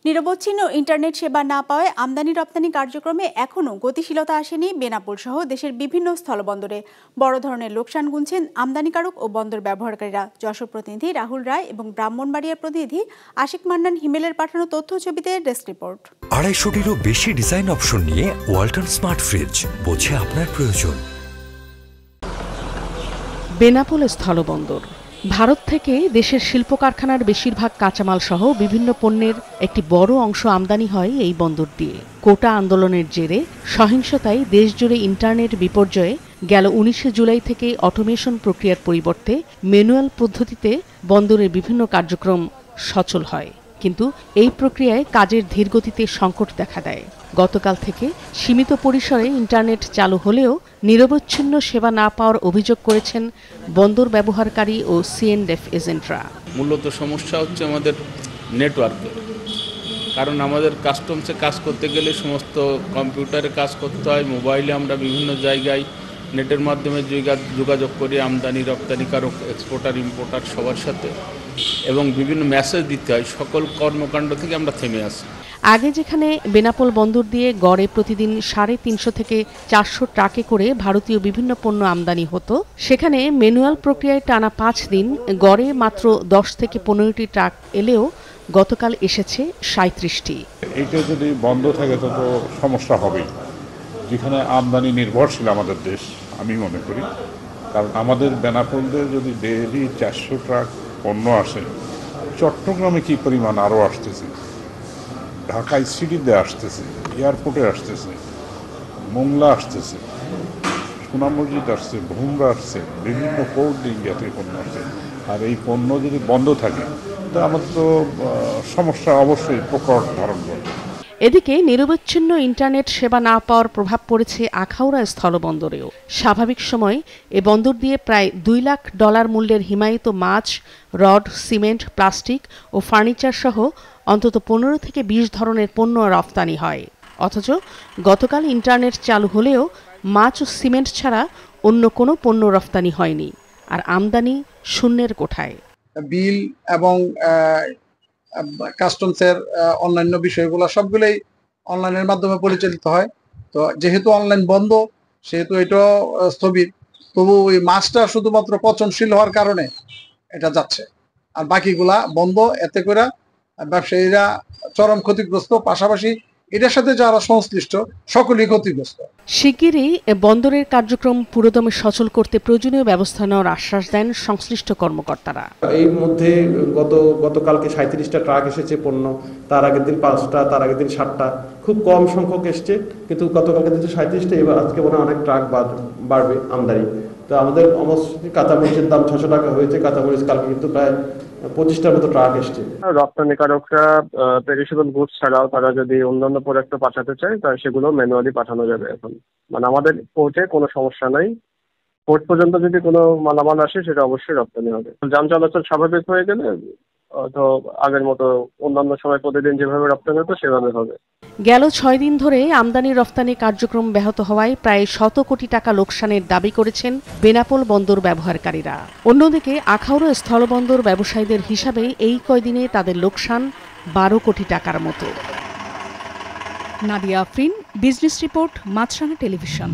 নিরবচ্ছিন্ন internet সেবা না পাওয়ায় আমদানি রপ্তানি কার্যক্রমে এখনও গতিশীলতা আসেনি বেনাপোল সহ দেশের বিভিন্ন স্থলবন্দরে। বড় ধরনের লোকসান গুনছেন আমদানিকারক ও বন্দর ব্যবহারকারীরা। যশোর প্রতিনিধি রাহুল রায় এবং ব্রাহ্মণবাড়িয়ার প্রতিনিধি আশিক মান্নান হিমেলের পাঠানো তথ্য ছবিতে ডেস্ক রিপোর্ট। 250-টিরও বেশি ডিজাইন অপশন নিয়ে ওয়ালটন স্মার্ট ফ্রিজ, বোঝে আপনার প্রয়োজন। বেনাপোল স্থলবন্দর ভারত থেকে দেশের শিল্প কারখানার বেশিরভাগ কাঁচামাল সহ বিভিন্ন পণ্যের একটি বড় অংশ আমদানি হয় এই বন্দর দিয়ে। কোটা আন্দোলনের জেরে সহিংসতায় দেশজুড়ে ইন্টারনেট বিপর্যয়ে গেল 19 জুলাই থেকে অটোমেশন প্রক্রিয়ার পরিবর্তে ম্যানুয়াল পদ্ধতিতে বন্দরের বিভিন্ন কার্যক্রম সচল হয়, কিন্তু এই প্রক্রিয়ায় কাজের ধীরগতিতে সংকট দেখা দেয়। গতকাল থেকে সীমিত পরিসরে ইন্টারনেট চালু হলেও নিরবচ্ছিন্ন সেবা না পাওয়ার অভিযোগ করেছেন বন্দর ব্যবহারকারী ও সিএনডেফ এজেন্টরা। মূলত সমস্যা হচ্ছে আমাদের নেটওয়ার্কের, কারণ আমাদের কাস্টমসে কাজ করতে গেলে সমস্ত কম্পিউটারে কাজ করতে হয়, মোবাইলে আমরা বিভিন্ন জায়গায় নেটের মাধ্যমে যোগাযোগ করি আমদানি রপ্তানিকারক, এক্সপোর্টার, ইম্পোর্টার সবার সাথে, এবং বিভিন্ন মেসেজ দিতে হয়। সকল কর্মকাণ্ড থেকে আমরা থেমে আসি। আগে যেখানে বেনাপোল বন্দর দিয়ে গড়ে প্রতিদিন 350 থেকে 400 ট্রাকে করে ভারতীয় বিভিন্ন পণ্য আমদানি হতো, সেখানে ম্যানুয়াল প্রক্রিয়ায় টানা 5 দিন গড়ে মাত্র 10 থেকে 15টি ট্রাক এলেও গতকাল এসেছে 37টি। এইটা যদি বন্ধ থাকে তো সমস্যা হবেই। যেখানে আমদানি নির্ভরশীল আমাদের দেশ, আমি মনে করি, কারণ আমাদের বেনাপোলদের যদি ডেইলি 400 ট্রাক পণ্য আসে, চট্টগ্রামে কি পরিমাণ আরও আসতেছে, ঢাকায় সিটিতে আসতেছে, এয়ারপোর্টে আসতেছে, মোংলা আসতেছে, সোনা মসজিদ আসছে, ভুমরা আসছে, বিভিন্ন পোর্ট ইন্ডিয়াতে পণ্য আসছে। আর এই পণ্য যদি বন্ধ থাকে তো আমাদের তো সমস্যা অবশ্যই প্রকট ধারণ করবে। এদিকে নিরবচ্ছিন্ন ইন্টারনেট সেবা না পাওয়ার প্রভাব পড়েছে আখাউড়া স্থলবন্দরেও। স্বাভাবিক সময় এ বন্দর দিয়ে প্রায় $2 লাখ মূল্যের হিমায়িত মাছ, রড, সিমেন্ট, প্লাস্টিক ও ফার্নিচার সহ অন্তত 15 থেকে 20 ধরনের পণ্য রপ্তানি হয়। অথচ গতকাল ইন্টারনেট চালু হলেও মাছ ও সিমেন্ট ছাড়া অন্য কোনো পণ্য রপ্তানি হয়নি, আর আমদানি শূন্যের কোঠায়। বিল এবং কাস্টমসের অন্যান্য বিষয়গুলো সবগুলোই অনলাইনের মাধ্যমে পরিচালিত হয়। তো যেহেতু অনলাইন বন্ধ, সেহেতু এটা স্থগিত। তবু ওই মাছটা শুধুমাত্র পচনশীল হওয়ার কারণে এটা যাচ্ছে, আর বাকিগুলা বন্ধ। এতে করে ব্যবসায়ীরা চরম ক্ষতিগ্রস্ত, পাশাপাশি এটার সাথে যারা সংশ্লিষ্ট সকলেই ক্ষতিগ্রস্ত। শিগগিরই বন্দরের কার্যক্রম পুরোদমে সচল করতে প্রয়োজনীয় ব্যবস্থা নেওয়ার আশ্বাস দেন সংশ্লিষ্ট কর্মকর্তারা। এই মধ্যে গতকালকে 37টা ট্রাক এসেছে পণ্য, তার আগের দিন 5টা, তার আগের দিন 7টা, খুব কম সংখ্যক এসছে। কিন্তু গতকালকে দিন 37টা, এবার আজকে মনে হয় অনেক ট্রাক বাড়বে আমদানি। তো আমাদের কাঁচামরিচের দাম 600 টাকা হয়েছে, কাঁচামরিচ কালকে কিন্তু প্রায় 25টার মতো ট্রাক এসছে। রপ্তানিকারকরা পেরিশেবল গুডস ছাড়াও তারা যদি অন্যান্য প্রোডাক্ট পাঠাতে চায় তাহলে সেগুলো ম্যানুয়ালি পাঠানো যাবে। এখন মানে আমাদের পোর্টে কোনো সমস্যা নাই, পোর্ট পর্যন্ত যদি কোনো মালামাল আসে সেটা অবশ্যই রপ্তানি হবে। যান চলাচল স্বাভাবিক হয়ে গেলে তো আগের মতো অন্যান্য সময় প্রতিদিন যেভাবে রপ্তানি হতো সেভাবে হবে। গেল 6 দিন ধরে আমদানি রপ্তানি কার্যক্রম ব্যাহত হওয়ায় প্রায় 100 কোটি টাকা লোকসানের দাবি করেছেন বেনাপোল বন্দর ব্যবহারকারীরা। অন্যদিকে আখাউড়া স্থলবন্দর ব্যবসায়ীদের হিসাবে এই কয়দিনে তাদের লোকসান 12 কোটি টাকার মতো। নাদিয়া আফরিন, বিজনেস রিপোর্ট, মাছরাঙা টেলিভিশন।